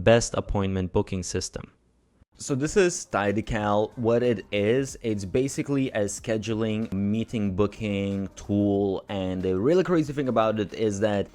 best appointment booking system. So this is Tidycal. What it is, it's basically a scheduling meeting booking tool, and the really crazy thing about it is that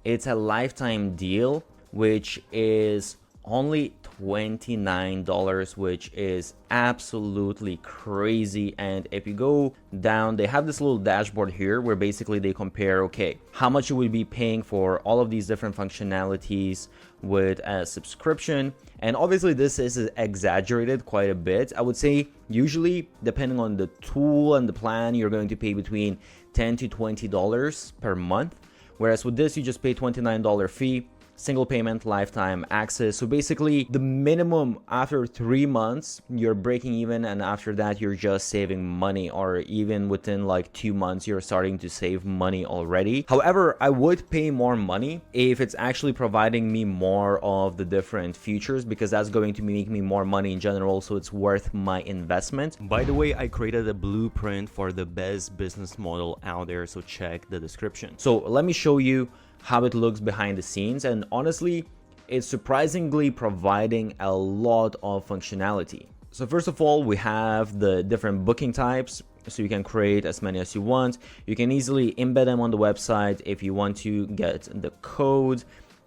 it's a lifetime deal, which is only $29, which is absolutely crazy. And if you go down, they have this little dashboard here where basically they compare, okay, how much you would be paying for all of these different functionalities with a subscription. And obviously this is exaggerated quite a bit. I would say usually, depending on the tool and the plan, you're going to pay between $10 to $20 per month, whereas with this you just pay $29 fee, single payment, lifetime access. So basically the minimum after 3 months you're breaking even, and after that you're just saving money, or even within like 2 months you're starting to save money already. However, I would pay more money if it's actually providing me more of the different features, because that's going to make me more money in general, so it's worth my investment. By the way, I created a blueprint for the best business model out there, so check the description. So let me show you how it looks behind the scenes, and honestly it's surprisingly providing a lot of functionality. So first of all, we have the different booking types, so you can create as many as you want. You can easily embed them on the website. If you want to get the code,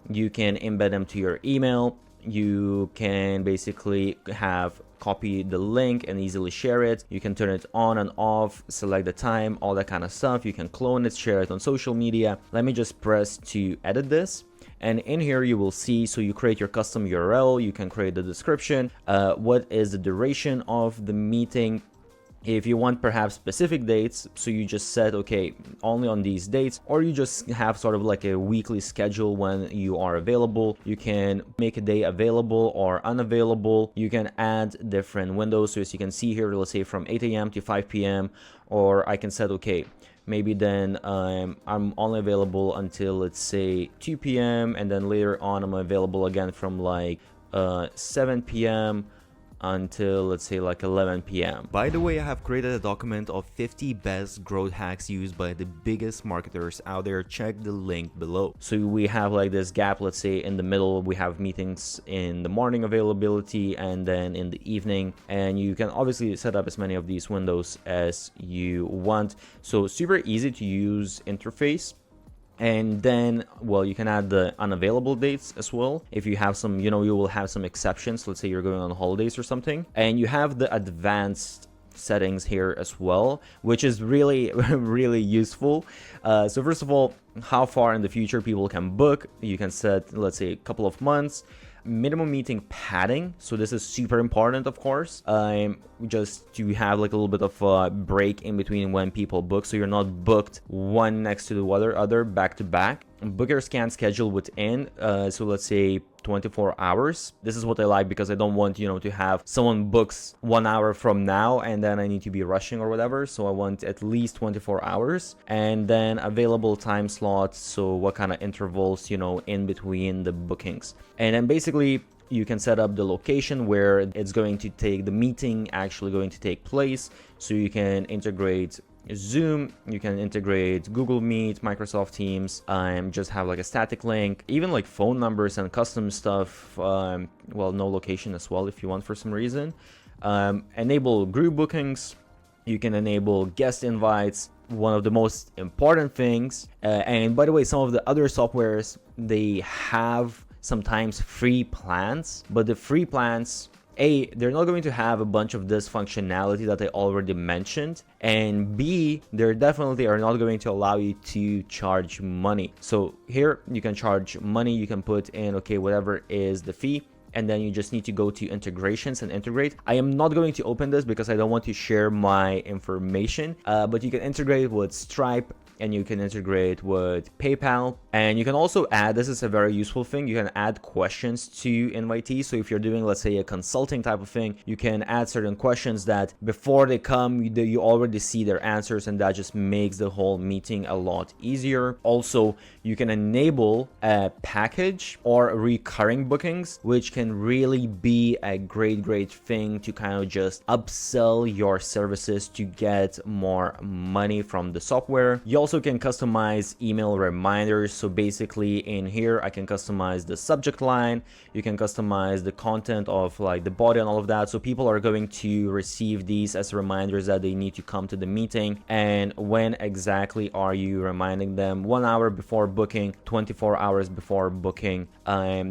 you can embed them to your email. You can basically have copy the link and easily share it. You can turn it on and off, select the time, all that kind of stuff. You can clone it, share it on social media. Let me just press to edit this. And in here you will see, so you create your custom URL, you can create the description, what is the duration of the meeting. If you want perhaps specific dates, so you just set, okay, only on these dates, or you just have sort of like a weekly schedule when you are available. You can make a day available or unavailable. You can add different windows. So as you can see here, let's say from 8 a.m. to 5 p.m. Or I can set, okay, maybe then I'm only available until, let's say, 2 p.m. and then later on I'm available again from like 7 p.m. until, let's say, like 11 p.m. By the way, I have created a document of 50 best growth hacks used by the biggest marketers out there. Check the link below. So we have like this gap, let's say in the middle we have meetings in the morning availability and then in the evening, and you can obviously set up as many of these windows as you want. So super easy to use interface. And then, well, you can add the unavailable dates as well. If you have some, you will have some exceptions. Let's say you're going on holidays or something. And you have the advanced settings here as well, which is really, really useful. So first of all, how far in the future people can book. You can set, let's say, a couple of months. Minimum meeting padding, so this is super important, of course, just to have like a little bit of a break in between when people book, so you're not booked one next to the other back to back. Bookers can schedule within, so let's say 24 hours. This is what I like, because I don't want, to have someone books 1 hour from now and then I need to be rushing or whatever. So I want at least 24 hours. And then available time slots, so what kind of intervals, in between the bookings. And then basically you can set up the location where it's going to take, the meeting actually going to take place. So you can integrate Zoom, you can integrate Google Meet, Microsoft Teams, just have like a static link, even like phone numbers and custom stuff, well, no location as well if you want for some reason. Enable group bookings, you can enable guest invites, one of the most important things. And by the way, some of the other softwares, they have sometimes free plans, but the free plans, A, they're not going to have a bunch of this functionality that I already mentioned, and B, they definitely are not going to allow you to charge money. So here you can charge money, you can put in, okay, whatever is the fee, and then you just need to go to integrations and integrate. I am not going to open this because I don't want to share my information, but you can integrate with Stripe, and you can integrate with PayPal, and you can also add, this is a very useful thing, you can add questions to invitees. So if you're doing, let's say, a consulting type of thing, you can add certain questions that before they come, you already see their answers, and that just makes the whole meeting a lot easier. Also, you can enable a package or recurring bookings, which can really be a great thing to kind of just upsell your services to get more money from the software. You also can customize email reminders. So basically in here, I can customize the subject line. You can customize the content of like the body and all of that. So people are going to receive these as reminders that they need to come to the meeting. And when exactly are you reminding them? 1 hour before booking, 24 hours before booking.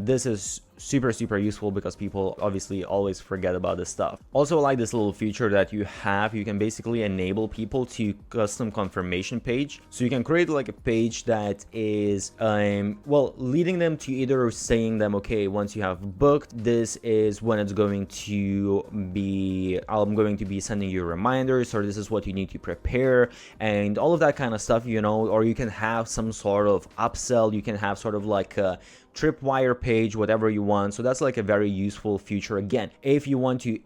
This is super useful because people obviously always forget about this stuff. Also, like this little feature that you have, you can basically enable people to custom confirmation page. So you can create like a page that is well, leading them to either saying them, okay, once you have booked, this is when it's going to be, I'm going to be sending you reminders, or this is what you need to prepare, and all of that kind of stuff, you know. Or you can have some sort of upsell, you can have sort of like a tripwire page, whatever you want. So that's like a very useful feature. Again, if you want to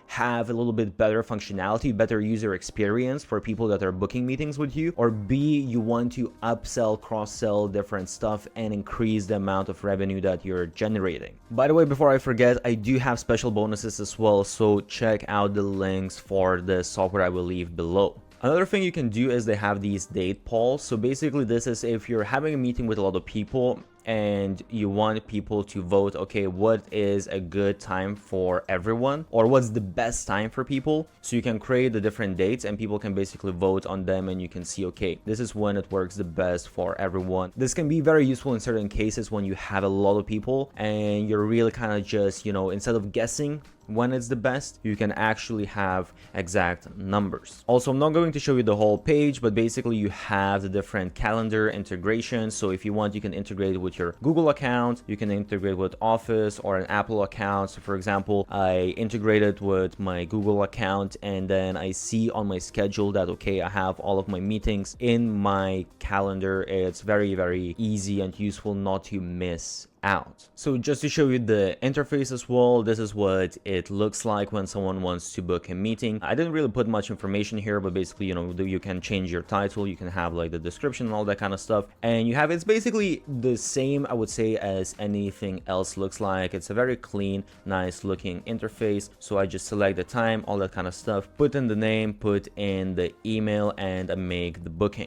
have a little bit better functionality, better user experience for people that are booking meetings with you, or B, you want to upsell, cross-sell different stuff and increase the amount of revenue that you're generating. By the way, before I forget, I do have special bonuses as well, so check out the links for the software I will leave below. Another thing you can do is they have these date polls. So basically this is if you're having a meeting with a lot of people and you want people to vote, okay, what is a good time for everyone, or what's the best time for people. So you can create the different dates and people can basically vote on them, and you can see, okay, this is when it works the best for everyone. This can be very useful in certain cases when you have a lot of people and you're really kind of just, you know, instead of guessing when it's the best, you can actually have exact numbers. Also, I'm not going to show you the whole page, but basically you have the different calendar integrations. So if you want, you can integrate it with your Google account, you can integrate with Office or an Apple account. So for example, I integrated with my Google account, and then I see on my schedule that, okay, I have all of my meetings in my calendar. It's very easy and useful not to miss out. So just to show you the interface as well, this is what it looks like when someone wants to book a meeting. I didn't really put much information here, but basically, you know, you can change your title, you can have like the description and all that kind of stuff, and you have, it's basically the same, I would say, as anything else looks like. It's a very clean, nice looking interface. So I just select the time, all that kind of stuff, put in the name, put in the email, and I make the booking.